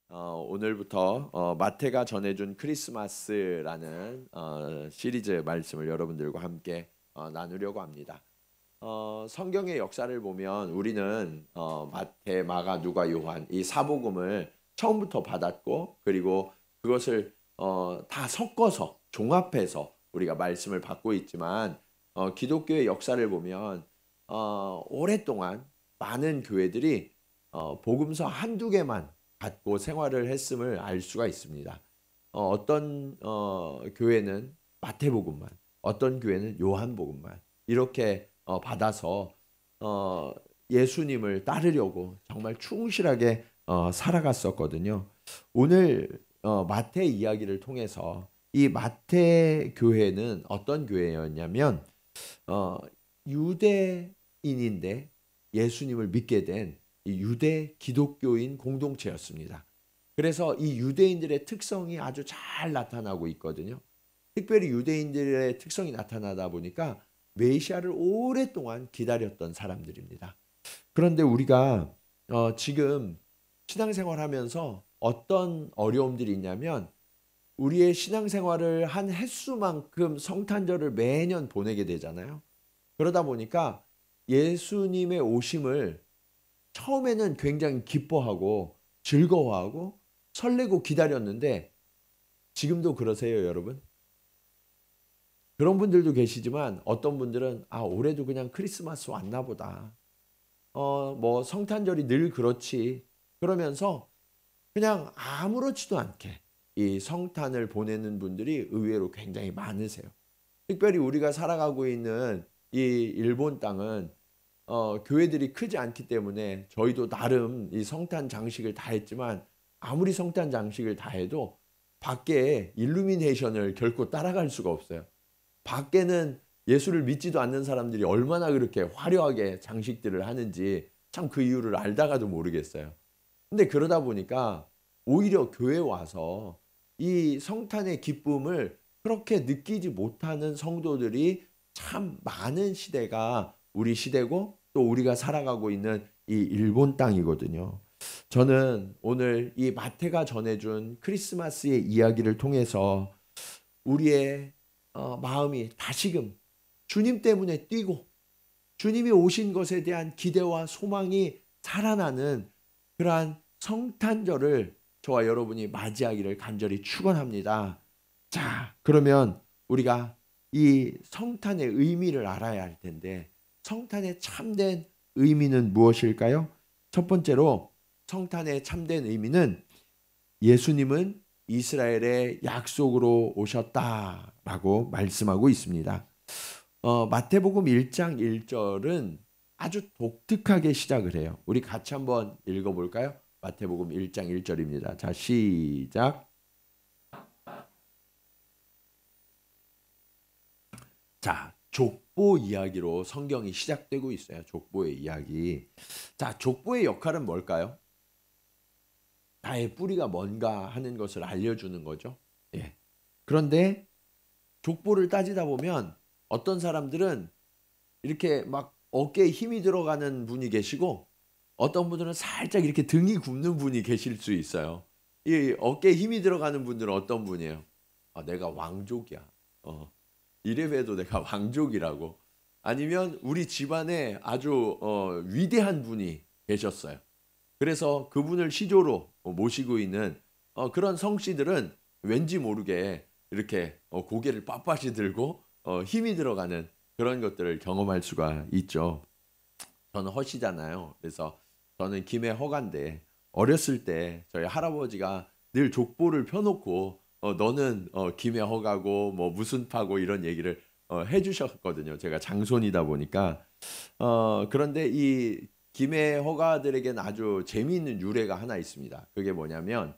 오늘부터 마태가 전해준 크리스마스라는 시리즈 말씀을 여러분들과 함께 나누려고 합니다. 성경의 역사를 보면 우리는 마태, 마가, 누가, 요한 이 사복음을 처음부터 받았고 그리고 그것을 다 섞어서 종합해서 우리가 말씀을 받고 있지만 기독교의 역사를 보면 오랫동안 많은 교회들이 복음서 한두 개만 갖고 생활을 했음을 알 수가 있습니다. 어떤 교회는 마태복음만, 어떤 교회는 요한복음만 이렇게 받아서 예수님을 따르려고 정말 충실하게 살아갔었거든요. 오늘 마태 이야기를 통해서 이 마태 교회는 어떤 교회였냐면 유대인인데 예수님을 믿게 된 유대 기독교인 공동체였습니다. 그래서 이 유대인들의 특성이 아주 잘 나타나고 있거든요. 특별히 유대인들의 특성이 나타나다 보니까 메시아를 오랫동안 기다렸던 사람들입니다. 그런데 우리가 지금 신앙생활하면서 어떤 어려움들이 있냐면 우리의 신앙생활을 한 횟수만큼 성탄절을 매년 보내게 되잖아요. 그러다 보니까 예수님의 오심을 처음에는 굉장히 기뻐하고 즐거워하고 설레고 기다렸는데 지금도 그러세요, 여러분? 그런 분들도 계시지만 어떤 분들은 올해도 그냥 크리스마스 왔나 보다. 뭐 성탄절이 늘 그렇지. 그러면서 그냥 아무렇지도 않게 이 성탄을 보내는 분들이 의외로 굉장히 많으세요. 특별히 우리가 살아가고 있는 이 일본 땅은 교회들이 크지 않기 때문에 저희도 나름 이 성탄 장식을 다 했지만 아무리 성탄 장식을 다 해도 밖에 일루미네이션을 결코 따라갈 수가 없어요. 밖에는 예수를 믿지도 않는 사람들이 얼마나 그렇게 화려하게 장식들을 하는지 참 그 이유를 알다가도 모르겠어요. 근데 그러다 보니까 오히려 교회 와서 이 성탄의 기쁨을 그렇게 느끼지 못하는 성도들이 참 많은 시대가 우리 시대고 또 우리가 살아가고 있는 이 일본 땅이거든요. 저는 오늘 이 마태가 전해준 크리스마스의 이야기를 통해서 우리의 마음이 다시금 주님 때문에 뛰고 주님이 오신 것에 대한 기대와 소망이 살아나는 그러한 성탄절을 저와 여러분이 맞이하기를 간절히 축원합니다. 자, 그러면 우리가 이 성탄의 의미를 알아야 할 텐데 성탄의 참된 의미는 무엇일까요? 첫 번째로 성탄의 참된 의미는 예수님은 이스라엘의 약속으로 오셨다라고 말씀하고 있습니다. 마태복음 1장 1절은 아주 독특하게 시작을 해요. 우리 같이 한번 읽어볼까요? 마태복음 1장 1절입니다. 자, 시작. 자, 족보 이야기로 성경이 시작되고 있어요. 족보의 이야기. 자, 족보의 역할은 뭘까요? 나의 뿌리가 뭔가 하는 것을 알려주는 거죠. 예. 그런데 족보를 따지다 보면 어떤 사람들은 이렇게 막 어깨에 힘이 들어가는 분이 계시고 어떤 분들은 살짝 이렇게 등이 굽는 분이 계실 수 있어요. 이 어깨에 힘이 들어가는 분들은 어떤 분이에요? 내가 왕족이야. 이래봬도 내가 왕족이라고. 아니면 우리 집안에 아주 위대한 분이 계셨어요. 그래서 그분을 시조로 모시고 있는 그런 성씨들은 왠지 모르게 이렇게 고개를 빳빳이 들고 힘이 들어가는 그런 것들을 경험할 수가 있죠. 저는 허씨잖아요. 그래서 저는 김해 허가인데 어렸을 때 저희 할아버지가 늘 족보를 펴놓고 너는 김해 허가고 뭐 무슨 파고 이런 얘기를 해주셨거든요. 제가 장손이다 보니까 그런데 이 김해 허가들에게는 아주 재미있는 유래가 하나 있습니다. 그게 뭐냐면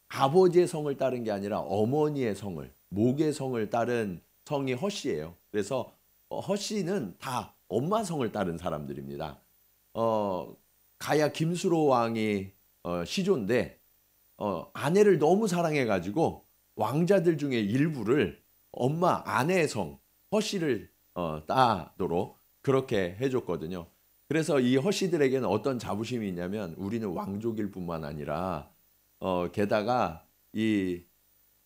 아버지의 성을 따른 게 아니라 어머니의 성을 목의 성을 따른 성이 허씨예요. 그래서 허씨는 다 엄마 성을 따른 사람들입니다. 가야 김수로 왕이 시조인데 아내를 너무 사랑해가지고 왕자들 중에 일부를 엄마 아내의 성 허씨를 따도록 그렇게 해줬거든요. 그래서 이 허씨들에게는 어떤 자부심이 있냐면 우리는 왕족일 뿐만 아니라 게다가 이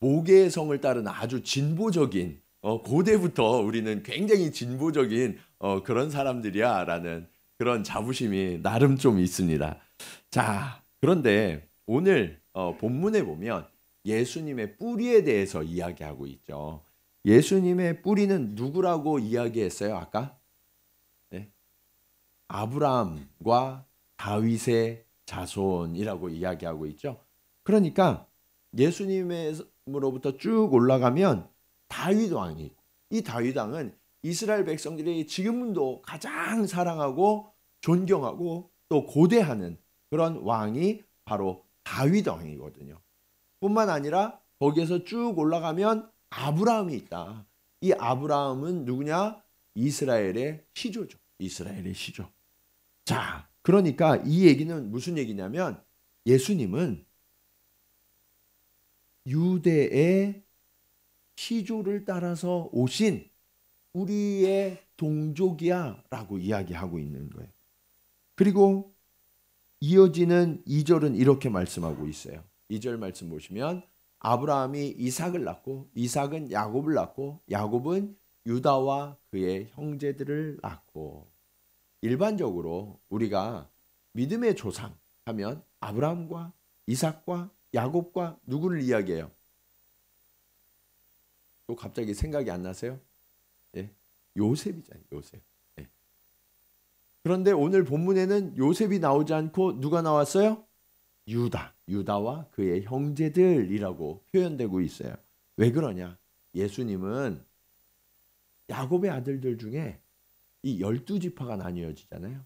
모계의 성을 따른 아주 진보적인 고대부터 우리는 굉장히 진보적인 그런 사람들이야라는 그런 자부심이 나름 좀 있습니다. 자, 그런데 오늘 본문에 보면 예수님의 뿌리에 대해서 이야기하고 있죠. 예수님의 뿌리는 누구라고 이야기했어요? 아까? 네? 아브라함과 다윗의 자손이라고 이야기하고 있죠. 그러니까 예수님으로부터 쭉 올라가면 다윗 왕이 있고, 이 다윗 왕은 이스라엘 백성들이 지금도 가장 사랑하고 존경하고 또 고대하는 그런 왕이 바로 다윗 왕이거든요. 뿐만 아니라 거기에서 쭉 올라가면 아브라함이 있다. 이 아브라함은 누구냐? 이스라엘의 시조죠. 이스라엘의 시조. 자, 그러니까 이 얘기는 무슨 얘기냐면 예수님은 유대의 시조를 따라서 오신 우리의 동족이야 라고 이야기하고 있는 거예요. 그리고 이어지는 2절은 이렇게 말씀하고 있어요. 2절 말씀 보시면 아브라함이 이삭을 낳고 이삭은 야곱을 낳고 야곱은 유다와 그의 형제들을 낳고. 일반적으로 우리가 믿음의 조상 하면 아브라함과 이삭과 야곱과 누구를 이야기해요? 또 갑자기 생각이 안 나세요? 예, 요셉이잖아요. 요셉. 예. 그런데 오늘 본문에는 요셉이 나오지 않고 누가 나왔어요? 유다와 그의 형제들이라고 표현되고 있어요. 왜 그러냐? 예수님은 야곱의 아들들 중에 이 12지파가 나뉘어지잖아요.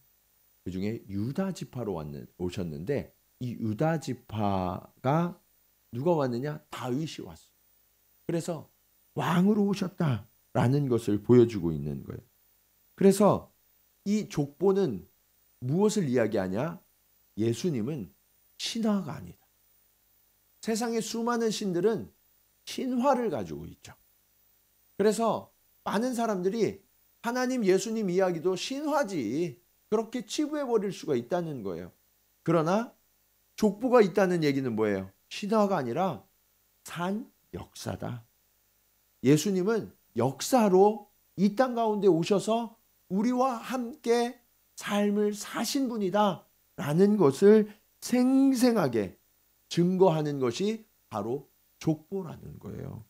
그 중에 유다 지파로 오셨는데 이 유다 지파가 누가 왔느냐? 다윗이 왔어요. 그래서 왕으로 오셨다라는 것을 보여주고 있는 거예요. 그래서 이 족보는 무엇을 이야기하냐? 예수님은 신화가 아니다. 세상의 수많은 신들은 신화를 가지고 있죠. 그래서 많은 사람들이 하나님, 예수님 이야기도 신화지 그렇게 치부해버릴 수가 있다는 거예요. 그러나 족보가 있다는 얘기는 뭐예요? 신화가 아니라 산 역사다. 예수님은 역사로 이 땅 가운데 오셔서 우리와 함께 삶을 사신 분이다 라는 것을 생생하게 증거하는 것이 바로 족보라는 거예요.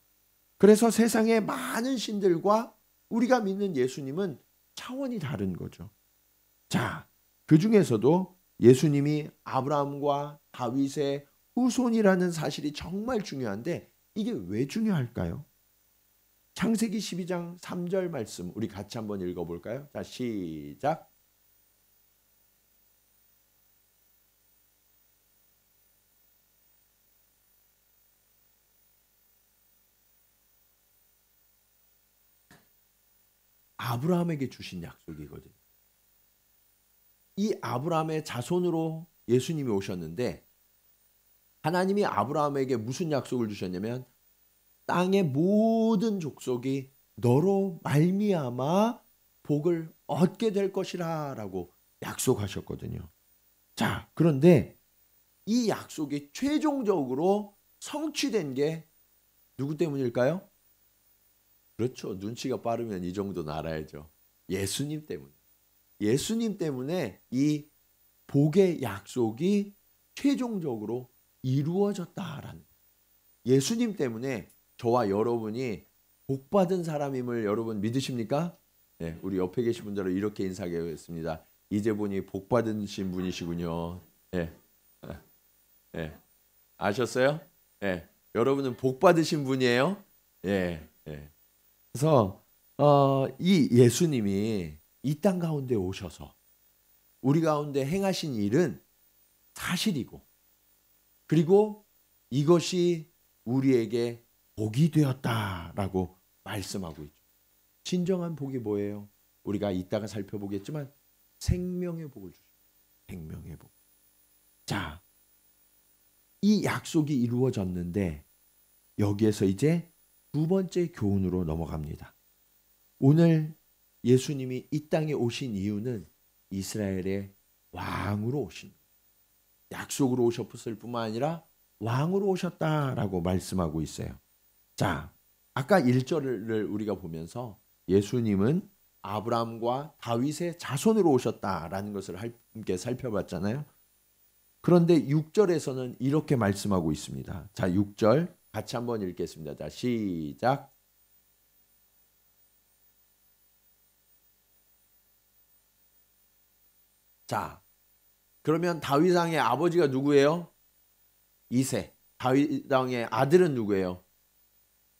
그래서 세상의 많은 신들과 우리가 믿는 예수님은 차원이 다른 거죠. 자, 그 중에서도 예수님이 아브라함과 다윗의 후손이라는 사실이 정말 중요한데 이게 왜 중요할까요? 창세기 12장 3절 말씀 우리 같이 한번 읽어볼까요? 자, 시작. 아브라함에게 주신 약속이거든요. 이 아브라함의 자손으로 예수님이 오셨는데 하나님이 아브라함에게 무슨 약속을 주셨냐면 땅의 모든 족속이 너로 말미암아 복을 얻게 될 것이라 라고 약속하셨거든요. 자, 그런데 이 약속이 최종적으로 성취된 게 누구 때문일까요? 그렇죠. 눈치가 빠르면 이 정도는 알아야죠. 예수님 때문에. 예수님 때문에 이 복의 약속이 최종적으로 이루어졌다라는. 예수님 때문에 저와 여러분이 복받은 사람임을 여러분 믿으십니까? 네, 우리 옆에 계신 분들은 이렇게 인사하겠습니다. 이제 보니 복받으신 분이시군요. 네. 네. 아셨어요? 네. 여러분은 복받으신 분이에요? 예. 네. 그래서 이 예수님이 이 땅 가운데 오셔서 우리 가운데 행하신 일은 사실이고 그리고 이것이 우리에게 복이 되었다라고 말씀하고 있죠. 진정한 복이 뭐예요? 우리가 이따가 살펴보겠지만 생명의 복을 주십니다. 생명의 복. 자, 이 약속이 이루어졌는데 여기에서 이제 두 번째 교훈으로 넘어갑니다. 오늘 예수님이 이 땅에 오신 이유는 이스라엘의 왕으로 오신, 약속으로 오셨을 뿐만 아니라 왕으로 오셨다라고 말씀하고 있어요. 자, 아까 1절을 우리가 보면서 예수님은 아브라함과 다윗의 자손으로 오셨다라는 것을 함께 살펴봤잖아요. 그런데 6절에서는 이렇게 말씀하고 있습니다. 자, 6절 같이 한번 읽겠습니다. 자, 시작. 자, 그러면 다윗 왕의 아버지가 누구예요? 이세. 다윗 왕의 아들은 누구예요?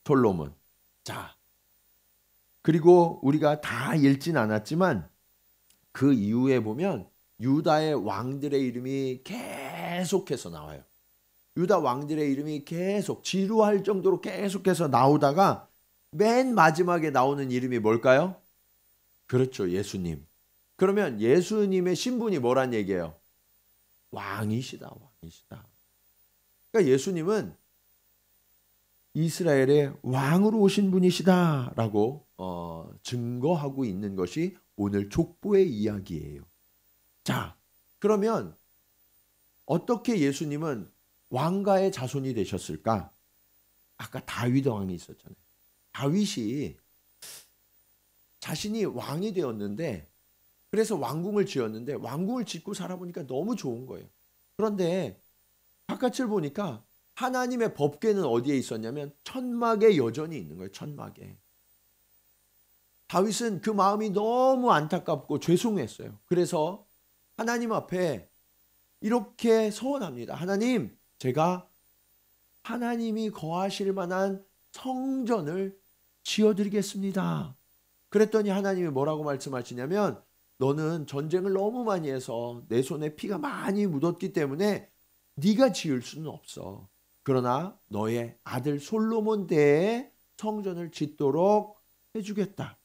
솔로몬. 자, 그리고 우리가 다 읽진 않았지만 그 이후에 보면 유다의 왕들의 이름이 계속해서 나와요. 유다 왕들의 이름이 계속 지루할 정도로 계속해서 나오다가 맨 마지막에 나오는 이름이 뭘까요? 그렇죠, 예수님. 그러면 예수님의 신분이 뭐란 얘기예요? 왕이시다, 왕이시다. 그러니까 예수님은 이스라엘의 왕으로 오신 분이시다라고 증거하고 있는 것이 오늘 족보의 이야기예요. 자, 그러면 어떻게 예수님은 왕가의 자손이 되셨을까? 아까 다윗 왕이 있었잖아요. 다윗이 자신이 왕이 되었는데, 그래서 왕궁을 지었는데 왕궁을 짓고 살아보니까 너무 좋은 거예요. 그런데 바깥을 보니까 하나님의 법궤는 어디에 있었냐면 천막에 여전히 있는 거예요. 천막에. 다윗은 그 마음이 너무 안타깝고 죄송했어요. 그래서 하나님 앞에 이렇게 서원합니다. 하나님, 제가 하나님이 거하실 만한 성전을 지어드리겠습니다. 그랬더니 하나님이 뭐라고 말씀하시냐면, 너는 전쟁을 너무 많이 해서 내 손에 피가 많이 묻었기 때문에 네가 지을 수는 없어. 그러나 너의 아들 솔로몬 때에 성전을 짓도록 해주겠다.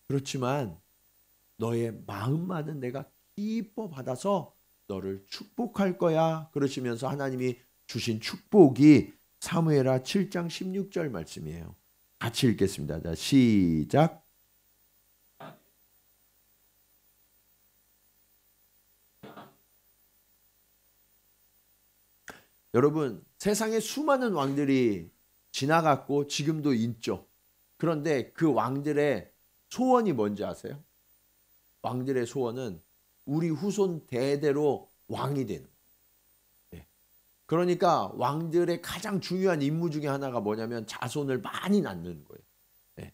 그렇지만 너의 마음만은 내가 기뻐 받아서 너를 축복할 거야. 그러시면서 하나님이 주신 축복이 사무엘하 7장 16절 말씀이에요. 같이 읽겠습니다. 자, 시작. 여러분, 세상에 수많은 왕들이 지나갔고 지금도 있죠. 그런데 그 왕들의 소원이 뭔지 아세요? 왕들의 소원은 우리 후손 대대로 왕이 되는 거예요. 그러니까 왕들의 가장 중요한 임무 중에 하나가 뭐냐면 자손을 많이 낳는 거예요.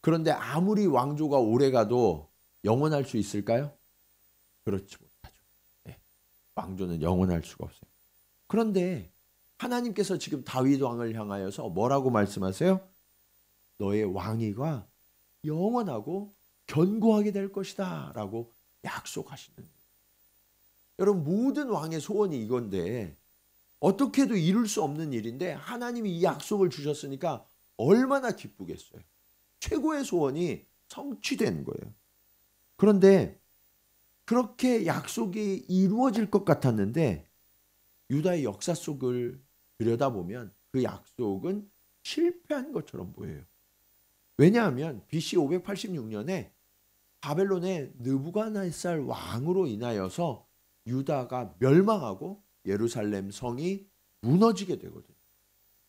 그런데 아무리 왕조가 오래가도 영원할 수 있을까요? 그렇지 못하죠. 왕조는 영원할 수가 없어요. 그런데 하나님께서 지금 다윗 왕을 향하여서 뭐라고 말씀하세요? 너의 왕위가 영원하고 견고하게 될 것이다 라고 약속하시는 거예요. 여러분, 모든 왕의 소원이 이건데 어떻게도 이룰 수 없는 일인데 하나님이 이 약속을 주셨으니까 얼마나 기쁘겠어요. 최고의 소원이 성취된 거예요. 그런데 그렇게 약속이 이루어질 것 같았는데 유다의 역사 속을 들여다보면 그 약속은 실패한 것처럼 보여요. 왜냐하면 BC 586년에 바벨론의 느부갓네살 왕으로 인하여서 유다가 멸망하고 예루살렘 성이 무너지게 되거든요.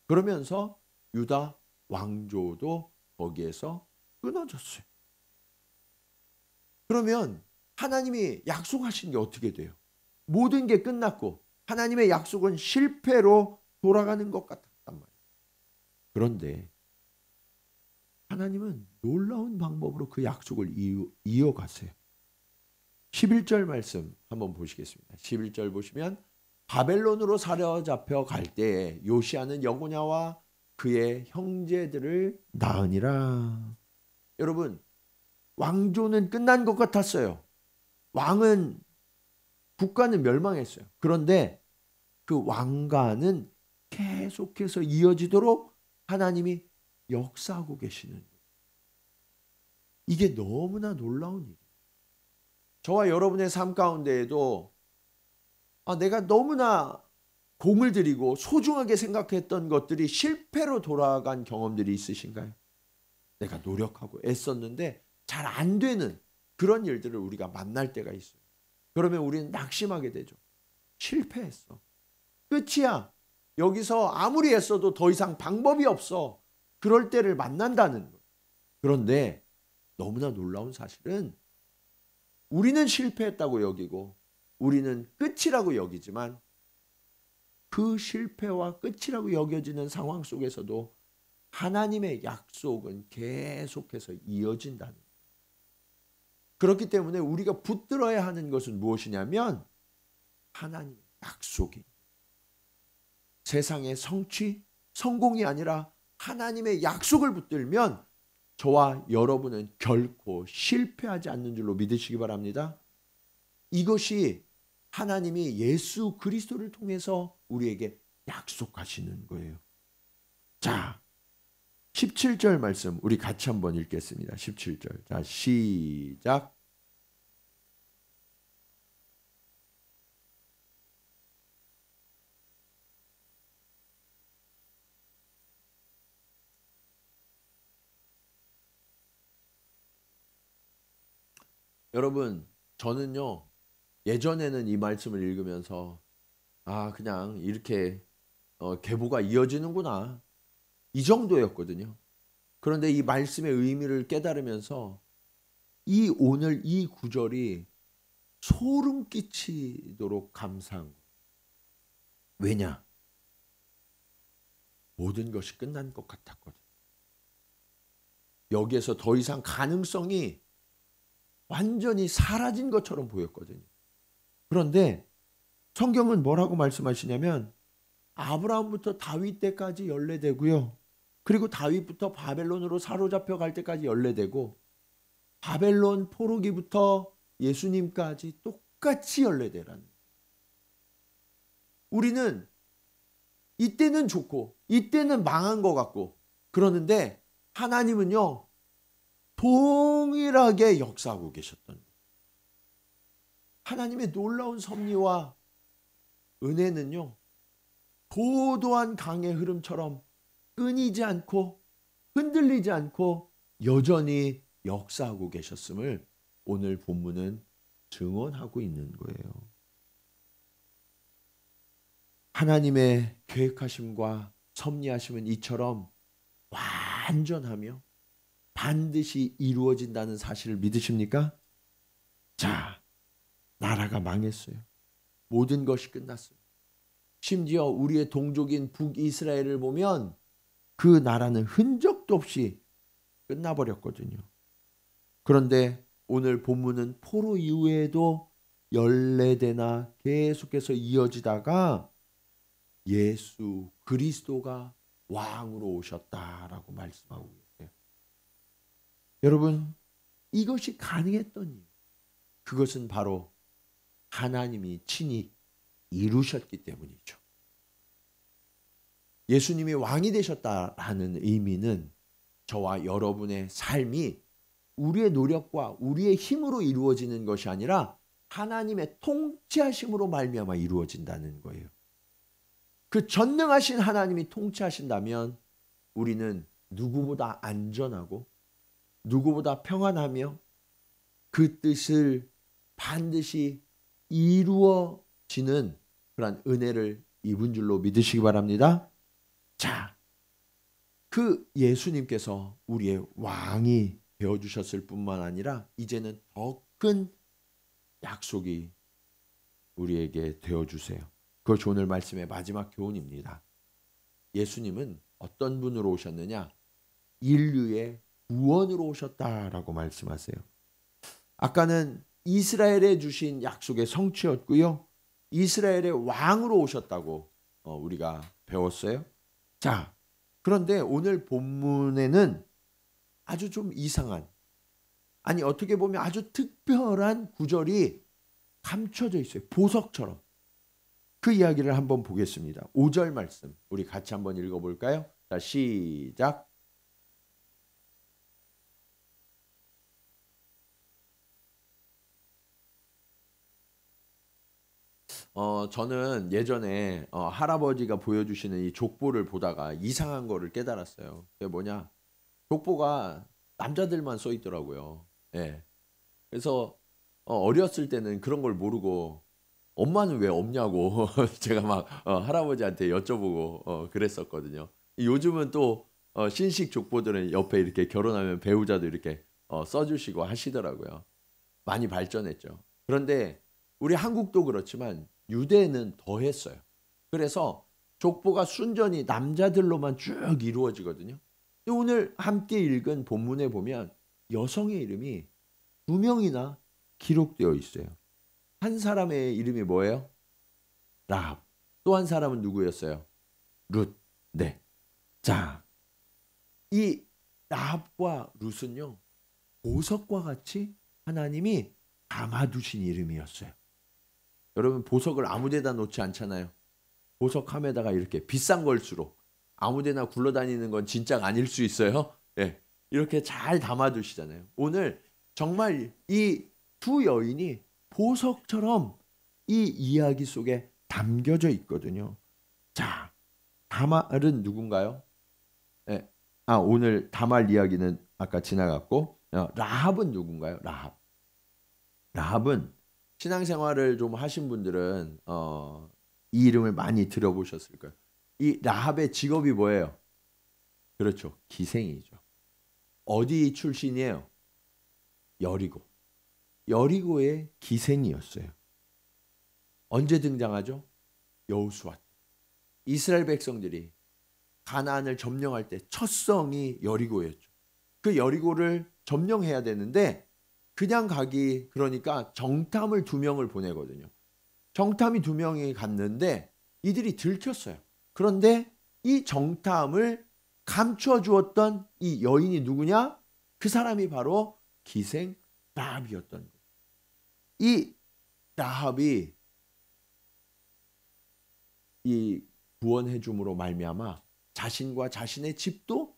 그러면서 유다 왕조도 거기에서 끊어졌어요. 그러면 하나님이 약속하신 게 어떻게 돼요? 모든 게 끝났고 하나님의 약속은 실패로 돌아가는 것 같았단 말이에요. 그런데 하나님은 놀라운 방법으로 그 약속을 이어가세요. 11절 말씀 한번 보시겠습니다. 11절 보시면 바벨론으로 사로잡혀 갈 때에 요시아는 여고냐와 그의 형제들을 낳으니라. 여러분, 왕조는 끝난 것 같았어요. 왕은, 국가는 멸망했어요. 그런데 그 왕가는 계속해서 이어지도록 하나님이 역사하고 계시는 거예요. 이게 너무나 놀라운 일이에요. 저와 여러분의 삶 가운데에도 내가 너무나 공을 들이고 소중하게 생각했던 것들이 실패로 돌아간 경험들이 있으신가요? 내가 노력하고 애썼는데 잘 안 되는 그런 일들을 우리가 만날 때가 있어요. 그러면 우리는 낙심하게 되죠. 실패했어. 끝이야. 여기서 아무리 애써도 더 이상 방법이 없어. 그럴 때를 만난다는 거예요. 그런데 너무나 놀라운 사실은 우리는 실패했다고 여기고 우리는 끝이라고 여기지만 그 실패와 끝이라고 여겨지는 상황 속에서도 하나님의 약속은 계속해서 이어진다는 거예요. 그렇기 때문에 우리가 붙들어야 하는 것은 무엇이냐면 하나님의 약속이 세상의 성취, 성공이 아니라 하나님의 약속을 붙들면 저와 여러분은 결코 실패하지 않는 줄로 믿으시기 바랍니다. 이것이 하나님이 예수 그리스도를 통해서 우리에게 약속하시는 거예요. 자, 17절 말씀 우리 같이 한번 읽겠습니다. 17절. 자, 시작. 여러분, 저는요, 예전에는 이 말씀을 읽으면서 그냥 이렇게 계보가 이어지는구나. 이 정도였거든요. 그런데 이 말씀의 의미를 깨달으면서 오늘 이 구절이 소름 끼치도록 감사한 거예요. 왜냐? 모든 것이 끝난 것 같았거든요. 여기에서 더 이상 가능성이 완전히 사라진 것처럼 보였거든요. 그런데 성경은 뭐라고 말씀하시냐면 아브라함부터 다윗 때까지 연례되고요. 그리고 다윗부터 바벨론으로 사로잡혀 갈 때까지 연례되고 바벨론 포로기부터 예수님까지 똑같이 연례되라는 거예요. 우리는 이때는 좋고 이때는 망한 것 같고 그러는데 하나님은요. 동일하게 역사하고 계셨던 거예요. 하나님의 놀라운 섭리와 은혜는요. 도도한 강의 흐름처럼 끊이지 않고 흔들리지 않고 여전히 역사하고 계셨음을 오늘 본문은 증언하고 있는 거예요. 하나님의 계획하심과 섭리하심은 이처럼 완전하며 반드시 이루어진다는 사실을 믿으십니까? 자, 나라가 망했어요. 모든 것이 끝났어요. 심지어 우리의 동족인 북이스라엘을 보면 그 나라는 흔적도 없이 끝나버렸거든요. 그런데 오늘 본문은 포로 이후에도 연례되나 계속해서 이어지다가 예수 그리스도가 왕으로 오셨다라고 말씀하고 계세요. 여러분, 이것이 가능했던 이유, 그것은 바로 하나님이 친히 이루셨기 때문이죠. 예수님이 왕이 되셨다라는 의미는 저와 여러분의 삶이 우리의 노력과 우리의 힘으로 이루어지는 것이 아니라 하나님의 통치하심으로 말미암아 이루어진다는 거예요. 그 전능하신 하나님이 통치하신다면 우리는 누구보다 안전하고 누구보다 평안하며 그 뜻을 반드시 이루어지는 그런 은혜를 입은 줄로 믿으시기 바랍니다. 자, 그 예수님께서 우리의 왕이 되어주셨을 뿐만 아니라 이제는 더 큰 약속이 우리에게 되어주세요. 그것이 오늘 말씀의 마지막 교훈입니다. 예수님은 어떤 분으로 오셨느냐? 인류의 구원으로 오셨다라고 말씀하세요. 아까는 이스라엘에 주신 약속의 성취였고요. 이스라엘의 왕으로 오셨다고 우리가 배웠어요. 자, 그런데 오늘 본문에는 아주 좀 이상한, 아니 어떻게 보면 아주 특별한 구절이 감춰져 있어요. 보석처럼. 그 이야기를 한번 보겠습니다. 5절 말씀 우리 같이 한번 읽어볼까요? 자, 시작. 저는 예전에 할아버지가 보여주시는 이 족보를 보다가 이상한 거를 깨달았어요. 그게 뭐냐? 족보가 남자들만 써 있더라고요. 예. 그래서 어렸을 때는 그런 걸 모르고 엄마는 왜 없냐고 제가 막 할아버지한테 여쭤보고 그랬었거든요. 요즘은 또 신식 족보들은 옆에 이렇게 결혼하면 배우자도 이렇게 써주시고 하시더라고요. 많이 발전했죠. 그런데 우리 한국도 그렇지만 유대는 더 했어요. 그래서 족보가 순전히 남자들로만 쭉 이루어지거든요. 근데 오늘 함께 읽은 본문에 보면 여성의 이름이 두 명이나 기록되어 있어요. 한 사람의 이름이 뭐예요? 라합. 또 한 사람은 누구였어요? 룻. 네. 자, 이 라합과 룻은요, 보석과 같이 하나님이 담아두신 이름이었어요. 여러분, 보석을 아무 데다 놓지 않잖아요. 보석함에다가 이렇게 비싼 걸수록 아무 데나 굴러다니는 건 진짜가 아닐 수 있어요. 예. 이렇게 잘 담아두시잖아요. 오늘 정말 이 두 여인이 보석처럼 이 이야기 속에 담겨져 있거든요. 자, 다말은 누군가요? 예. 오늘 다말 이야기는 아까 지나갔고, 라합은 누군가요? 라합. 라합은 신앙생활을 좀 하신 분들은 이 이름을 많이 들어보셨을 거예요. 이 라합의 직업이 뭐예요? 그렇죠. 기생이죠. 어디 출신이에요? 여리고. 여리고의 기생이었어요. 언제 등장하죠? 여호수아. 이스라엘 백성들이 가나안을 점령할 때 첫 성이 여리고였죠. 그 여리고를 점령해야 되는데 그냥 가기 그러니까 정탐을 2명을 보내거든요. 정탐이 2명이 갔는데 이들이 들켰어요. 그런데 이 정탐을 감춰 주었던 이 여인이 누구냐? 그 사람이 바로 기생 라합이었던 거예요. 이 라합이 이 구원해 줌으로 말미암아 자신과 자신의 집도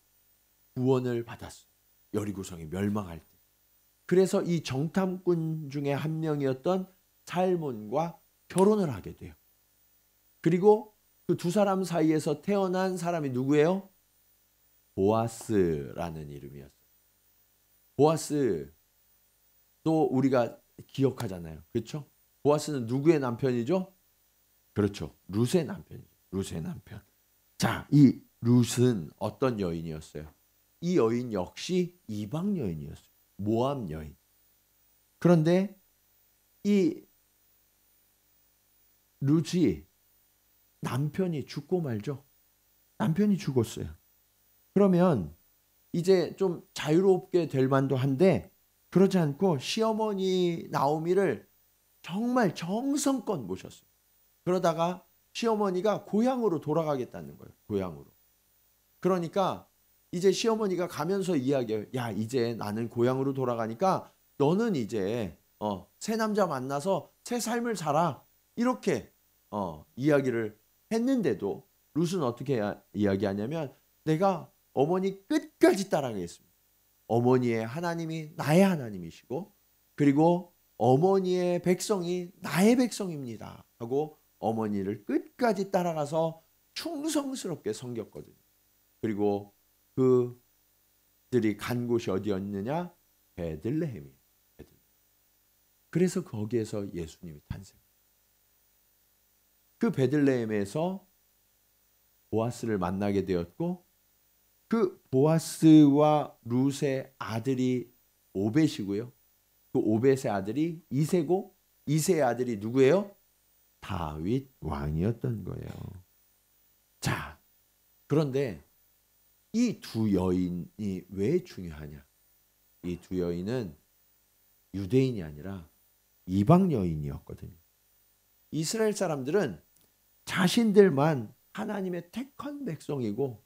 구원을 받았어요. 여리고성이 멸망할 때. 그래서 이 정탐꾼 중에 한 명이었던 살몬과 결혼을 하게 돼요. 그리고 그 두 사람 사이에서 태어난 사람이 누구예요? 보아스라는 이름이었어요. 보아스도 우리가 기억하잖아요. 그렇죠? 보아스는 누구의 남편이죠? 그렇죠. 룻의 남편이죠. 룻의 남편. 자, 이 룻은 어떤 여인이었어요? 이 여인 역시 이방 여인이었어요. 모압 여인. 그런데 이 룻이 남편이 죽고 말죠. 남편이 죽었어요. 그러면 이제 좀 자유롭게 될 만도 한데 그러지 않고 시어머니 나오미를 정말 정성껏 모셨어요. 그러다가 시어머니가 고향으로 돌아가겠다는 거예요. 고향으로. 그러니까 이제 시어머니가 가면서 이야기해요. 야, 이제 나는 고향으로 돌아가니까 너는 이제 새 남자 만나서 새 삶을 살아. 이렇게 이야기를 했는데도 룻은 어떻게 이야기하냐면 내가 어머니 끝까지 따라가겠습니다. 어머니의 하나님이 나의 하나님이시고 그리고 어머니의 백성이 나의 백성입니다. 하고 어머니를 끝까지 따라가서 충성스럽게 섬겼거든요. 그리고 그들이 간 곳이 어디였느냐? 베들레헴이에요. 그래서 거기에서 예수님이 탄생. 그 베들레헴에서 보아스를 만나게 되었고 그 보아스와 룻의 아들이 오벳이고요. 그 오벳의 아들이 이세고 이세의 아들이 누구예요? 다윗 왕이었던 거예요. 자, 그런데 이 두 여인이 왜 중요하냐? 이 두 여인은 유대인이 아니라 이방 여인이었거든요. 이스라엘 사람들은 자신들만 하나님의 택한 백성이고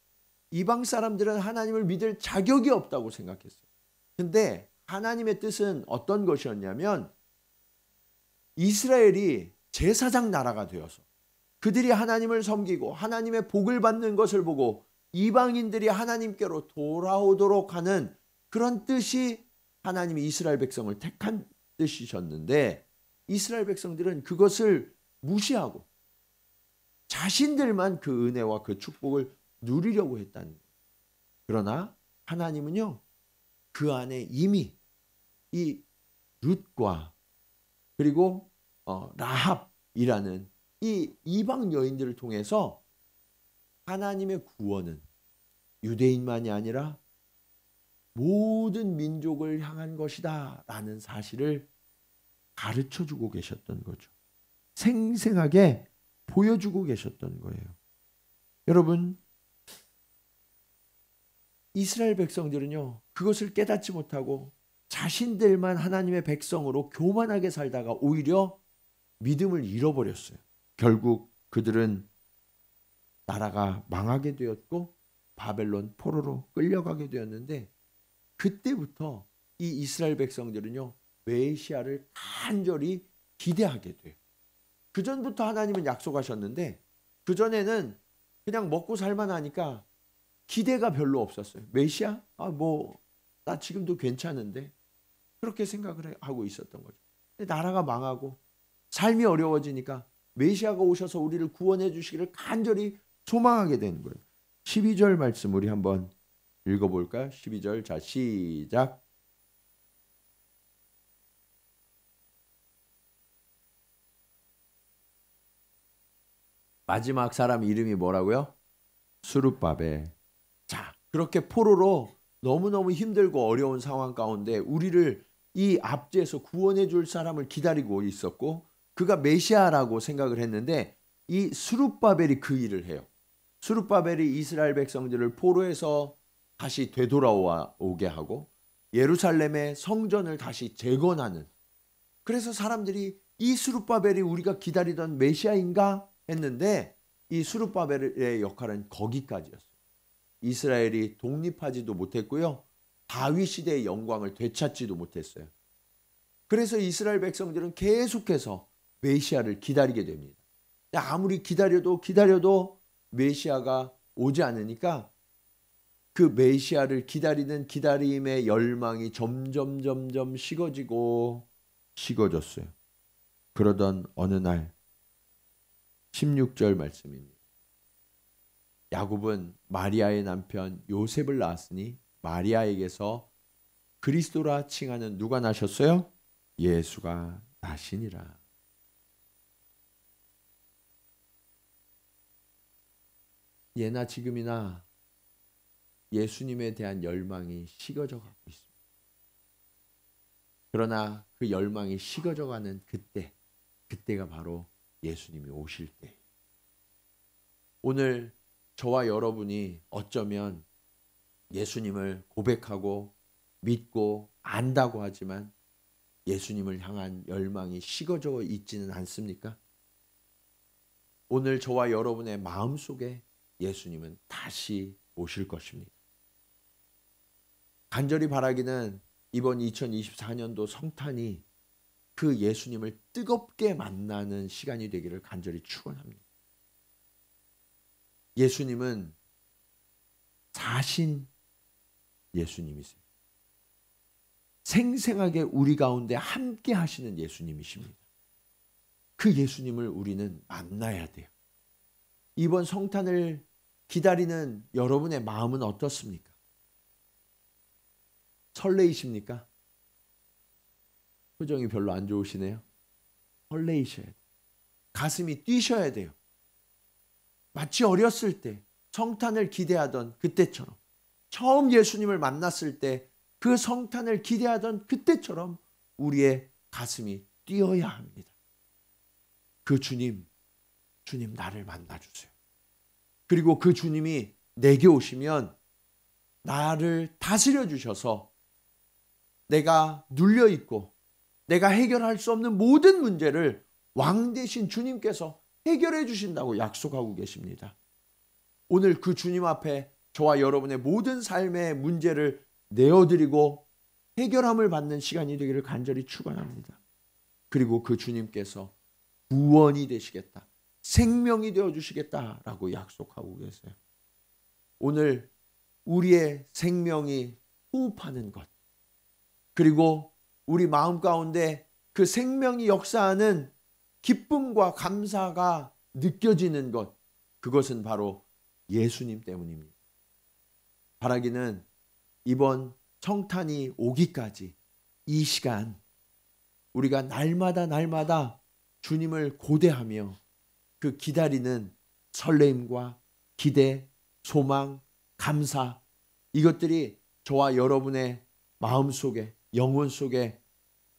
이방 사람들은 하나님을 믿을 자격이 없다고 생각했어요. 근데 하나님의 뜻은 어떤 것이었냐면 이스라엘이 제사장 나라가 되어서 그들이 하나님을 섬기고 하나님의 복을 받는 것을 보고 이방인들이 하나님께로 돌아오도록 하는 그런 뜻이 하나님이 이스라엘 백성을 택한 뜻이셨는데 이스라엘 백성들은 그것을 무시하고 자신들만 그 은혜와 그 축복을 누리려고 했다는 거예요. 그러나 하나님은요, 그 안에 이미 이 룻과 그리고 라합이라는 이 이방 여인들을 통해서 하나님의 구원은 유대인만이 아니라 모든 민족을 향한 것이다 라는 사실을 가르쳐주고 계셨던 거죠. 생생하게 보여주고 계셨던 거예요. 여러분, 이스라엘 백성들은요, 그것을 깨닫지 못하고 자신들만 하나님의 백성으로 교만하게 살다가 오히려 믿음을 잃어버렸어요. 결국 그들은 나라가 망하게 되었고 바벨론 포로로 끌려가게 되었는데, 그때부터 이 이스라엘 백성들은요, 메시아를 간절히 기대하게 돼요. 그전부터 하나님은 약속하셨는데 그전에는 그냥 먹고 살만하니까 기대가 별로 없었어요. 메시아? 나 지금도 괜찮은데, 그렇게 생각을 하고 있었던 거죠. 근데 나라가 망하고 삶이 어려워지니까 메시아가 오셔서 우리를 구원해 주시기를 간절히 소망하게 되는 거예요. 12절 말씀 우리 한번 읽어볼까요? 12절, 자 시작. 마지막 사람 이름이 뭐라고요? 스룹바벨. 자, 그렇게 포로로 너무너무 힘들고 어려운 상황 가운데 우리를 이 압제에서 구원해 줄 사람을 기다리고 있었고, 그가 메시아라고 생각을 했는데 이 스룹바벨이 그 일을 해요. 스룹바벨이 이스라엘 백성들을 포로에서 다시 되돌아오게 하고 예루살렘의 성전을 다시 재건하는, 그래서 사람들이 이 스룹바벨이 우리가 기다리던 메시아인가 했는데 이 스룹바벨의 역할은 거기까지였어요. 이스라엘이 독립하지도 못했고요, 다윗 시대의 영광을 되찾지도 못했어요. 그래서 이스라엘 백성들은 계속해서 메시아를 기다리게 됩니다. 아무리 기다려도 메시아가 오지 않으니까 그 메시아를 기다리는 기다림의 열망이 점점 식어졌어요. 그러던 어느 날 16절 말씀입니다. 야곱은 마리아의 남편 요셉을 낳았으니 마리아에게서 그리스도라 칭하는 누가 나셨어요? 예수가 나시니라. 예나 지금이나 예수님에 대한 열망이 식어져 가고 있습니다. 그러나 그 열망이 식어져 가는 그때가 바로 예수님이 오실 때. 오늘 저와 여러분이 어쩌면 예수님을 고백하고 믿고 안다고 하지만 예수님을 향한 열망이 식어져 있지는 않습니까? 오늘 저와 여러분의 마음속에 예수님은 다시 오실 것입니다. 간절히 바라기는 이번 2024년도 성탄이 그 예수님을 뜨겁게 만나는 시간이 되기를 간절히 축원합니다. 예수님은 사신 예수님이세요. 생생하게 우리 가운데 함께 하시는 예수님이십니다. 그 예수님을 우리는 만나야 돼요. 이번 성탄을 기다리는 여러분의 마음은 어떻습니까? 설레이십니까? 표정이 별로 안 좋으시네요. 설레이셔야 돼요. 가슴이 뛰셔야 돼요. 마치 어렸을 때 성탄을 기대하던 그때처럼, 처음 예수님을 만났을 때 그 성탄을 기대하던 그때처럼 우리의 가슴이 뛰어야 합니다. 그 주님 나를 만나주세요. 그리고 그 주님이 내게 오시면 나를 다스려 주셔서 내가 눌려있고 내가 해결할 수 없는 모든 문제를 왕 되신 주님께서 해결해 주신다고 약속하고 계십니다. 오늘 그 주님 앞에 저와 여러분의 모든 삶의 문제를 내어드리고 해결함을 받는 시간이 되기를 간절히 축원합니다. 그리고 그 주님께서 구원이 되시겠다, 생명이 되어주시겠다라고 약속하고 계세요. 오늘 우리의 생명이 호흡하는 것, 그리고 우리 마음 가운데 그 생명이 역사하는 기쁨과 감사가 느껴지는 것, 그것은 바로 예수님 때문입니다. 바라기는 이번 성탄이 오기까지 이 시간 우리가 날마다 주님을 고대하며 그 기다리는 설레임과 기대, 소망, 감사, 이것들이 저와 여러분의 마음속에, 영혼 속에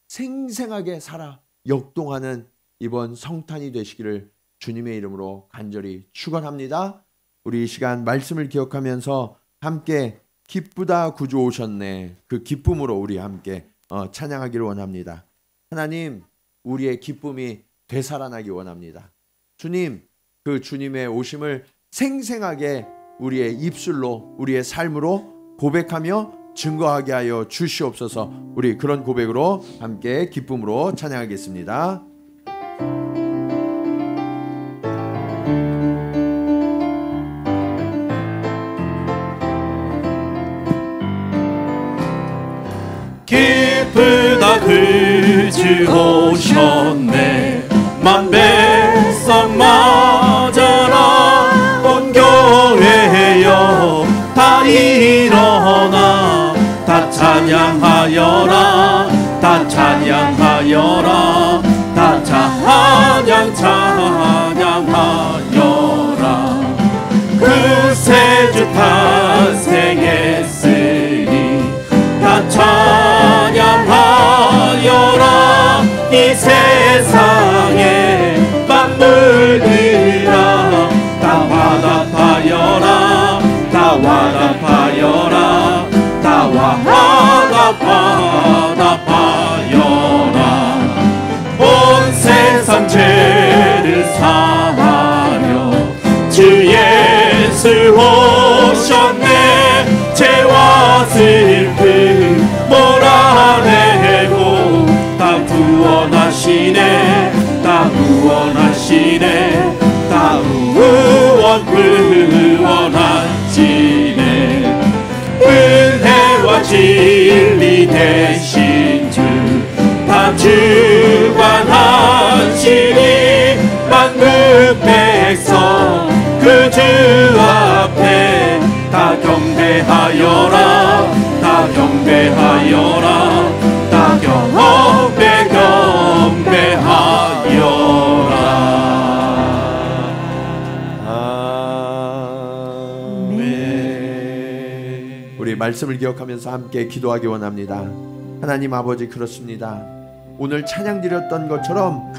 생생하게 살아 역동하는 이번 성탄이 되시기를 주님의 이름으로 간절히 축원합니다. 우리 이 시간 말씀을 기억하면서 함께 기쁘다 구주 오셨네, 그 기쁨으로 우리 함께 찬양하기를 원합니다. 하나님, 우리의 기쁨이 되살아나기 원합니다. 주님, 그 주님의 오심을 생생하게 우리의 입술로, 우리의 삶으로 고백하며 증거하게 하여 주시옵소서. 우리 그런 고백으로 함께 기쁨으로 찬양하겠습니다. 기쁘다 그주 오셨네, 만백성 맞으라. 온 교회여 다 일어나, 다 찬양하여라, 다 찬양하여라, 다 찬양하여라. 구세주 탄생했으니 다 찬양하여라. 이 세상에 만물들아 다 화답하여라, 다 화답하여라, 다 화답하여라. 온 세상 죄를 사하려 주 예수 오셨네. 죄와 슬픔 몰아내고 다 구원하시네, 다 구원하시네, 다 구원하시네. 은혜와 진리 되신 주 다 주관하시니, 만국 백성 그 주 앞에 다 경배하여라, 다 경배하여라, 다 경배하여라. 아멘. 우리 말씀을 기억하면서 함께 기도하기 원합니다. 하나님 아버지, 그렇습니다. 오늘 찬양 드렸던 것처럼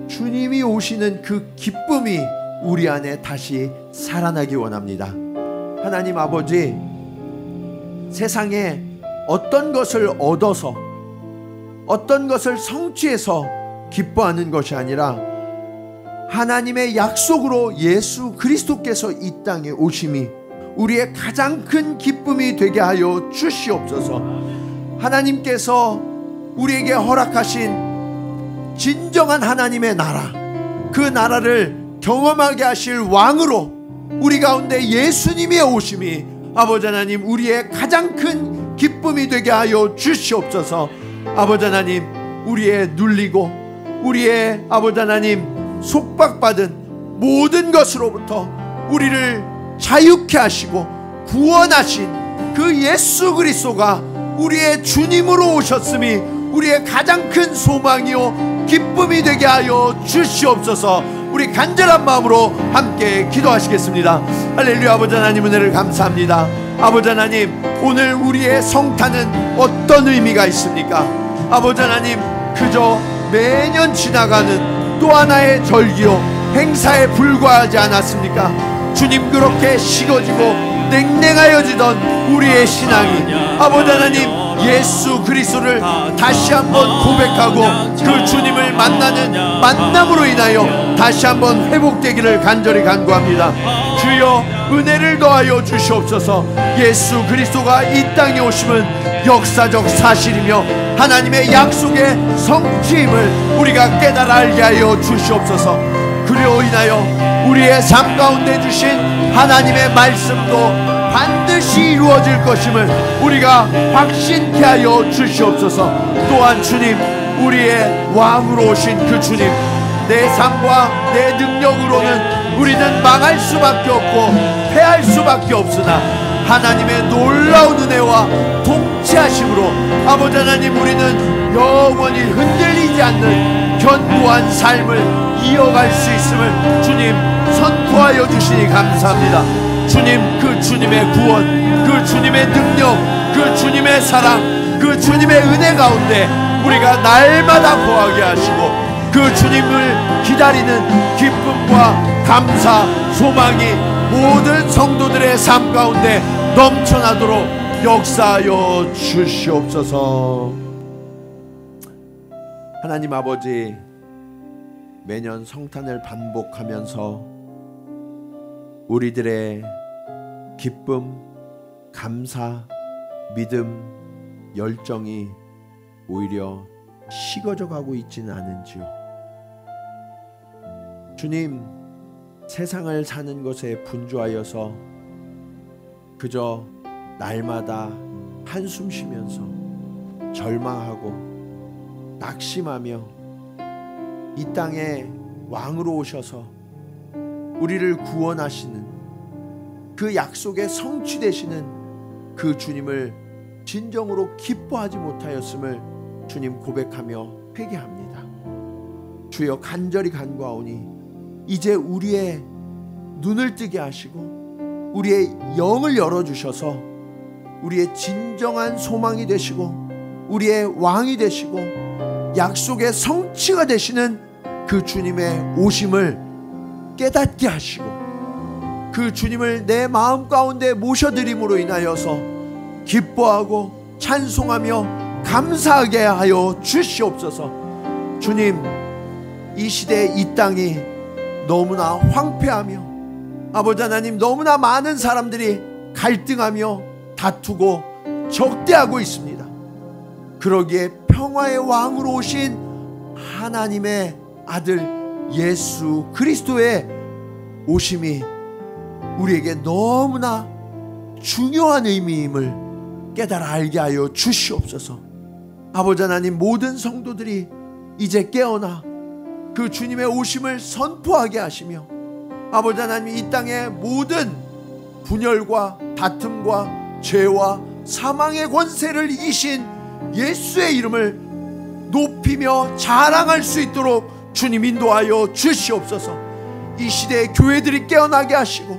주님이 오시는 그 기쁨이 우리 안에 다시 살아나기 원합니다. 하나님 아버지, 세상에 어떤 것을 얻어서, 어떤 것을 성취해서 기뻐하는 것이 아니라 하나님의 약속으로 예수 그리스도께서 이 땅에 오심이 우리의 가장 큰 기쁨이 되게 하여 주시옵소서. 하나님께서 우리에게 허락하신 진정한 하나님의 나라, 그 나라를 경험하게 하실 왕으로 우리 가운데 예수님의 오심이 아버지 하나님 우리의 가장 큰 기쁨이 되게 하여 주시옵소서. 아버지 하나님, 우리의 눌리고 우리의 아버지 하나님 속박받은 모든 것으로부터 우리를 자유케 하시고 구원하신 그 예수 그리스도가 우리의 주님으로 오셨음이 우리의 가장 큰 소망이요 기쁨이 되게 하여 주시옵소서. 우리 간절한 마음으로 함께 기도하시겠습니다. 할렐루야. 아버지 하나님, 은혜를 감사합니다. 아버지 하나님, 오늘 우리의 성탄은 어떤 의미가 있습니까? 아버지 하나님, 그저 매년 지나가는 또 하나의 절기요 행사에 불과하지 않았습니까? 주님, 그렇게 식어지고 냉랭하여지던 우리의 신앙이 아버지 하나님 예수 그리스도를 다시 한번 고백하고 그 주님을 만나는 만남으로 인하여 다시 한번 회복되기를 간절히 간구합니다. 주여, 은혜를 더하여 주시옵소서. 예수 그리스도가 이 땅에 오심은 역사적 사실이며 하나님의 약속의 성취임을 우리가 깨달아 알게 하여 주시옵소서. 그로 인하여 우리의 삶 가운데 주신 하나님의 말씀도 반드시 이루어질 것임을 우리가 확신케 하여 주시옵소서. 또한 주님, 우리의 왕으로 오신 그 주님, 내 삶과 내 능력으로는 우리는 망할 수밖에 없고 패할 수밖에 없으나 하나님의 놀라운 은혜와 통치하심으로 아버지 하나님, 우리는 영원히 흔들리지 않는 견고한 삶을 이어갈 수 있음을 주님 선포하여 주시니 감사합니다. 주님, 그 주님의 구원, 그 주님의 능력, 그 주님의 사랑, 그 주님의 은혜 가운데 우리가 날마다 거하게 하시고, 그 주님을 기다리는 기쁨과 감사, 소망이 모든 성도들의 삶 가운데 넘쳐나도록 역사하여 주시옵소서. 하나님 아버지, 매년 성탄을 반복하면서 우리들의 기쁨, 감사, 믿음, 열정이 오히려 식어져 가고 있지는 않은지요. 주님, 세상을 사는 것에 분주하여서 그저 날마다 한숨 쉬면서 절망하고 낙심하며 이 땅에 왕으로 오셔서 우리를 구원하시는 그 약속의 성취되시는 그 주님을 진정으로 기뻐하지 못하였음을 주님 고백하며 회개합니다. 주여, 간절히 간구하오니 이제 우리의 눈을 뜨게 하시고 우리의 영을 열어주셔서 우리의 진정한 소망이 되시고 우리의 왕이 되시고 약속의 성취가 되시는 그 주님의 오심을 깨닫게 하시고 그 주님을 내 마음 가운데 모셔드림으로 인하여서 기뻐하고 찬송하며 감사하게 하여 주시옵소서. 주님, 이 시대 이 땅이 너무나 황폐하며 아버지 하나님, 너무나 많은 사람들이 갈등하며 다투고 적대하고 있습니다. 그러기에 평화의 왕으로 오신 하나님의 아들 예수 그리스도의 오심이 우리에게 너무나 중요한 의미임을 깨달아 알게 하여 주시옵소서. 아버지 하나님, 모든 성도들이 이제 깨어나 그 주님의 오심을 선포하게 하시며 아버지 하나님, 이 땅의 모든 분열과 다툼과 죄와 사망의 권세를 이기신 예수의 이름을 높이며 자랑할 수 있도록 주님 인도하여 주시옵소서. 이 시대의 교회들이 깨어나게 하시고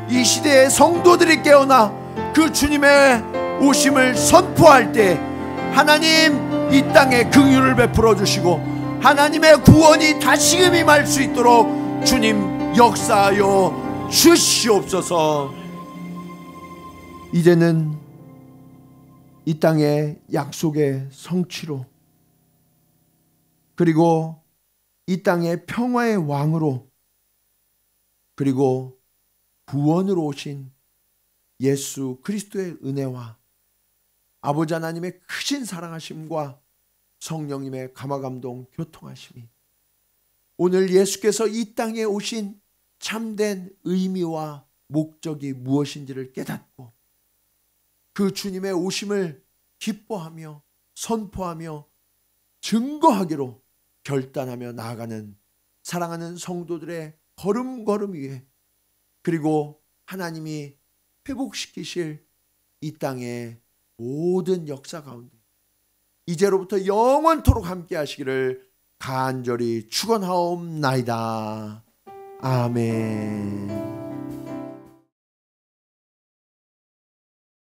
이 시대의 성도들이 깨어나 그 주님의 오심을 선포할 때 하나님, 이 땅에 긍휼을 베풀어 주시고 하나님의 구원이 다시금 임할 수 있도록 주님 역사하여 주시옵소서. 이제는 이 땅의 약속의 성취로, 그리고 이 땅의 평화의 왕으로, 그리고 구원으로 오신 예수 그리스도의 은혜와 아버지 하나님의 크신 사랑하심과 성령님의 감화감동 교통하심이 오늘 예수께서 이 땅에 오신 참된 의미와 목적이 무엇인지를 깨닫고 그 주님의 오심을 기뻐하며 선포하며 증거하기로 결단하며 나아가는 사랑하는 성도들의 걸음걸음 위에, 그리고 하나님이 회복시키실 이 땅의 모든 역사 가운데 이제로부터 영원토록 함께 하시기를 간절히 축원하옵나이다. 아멘.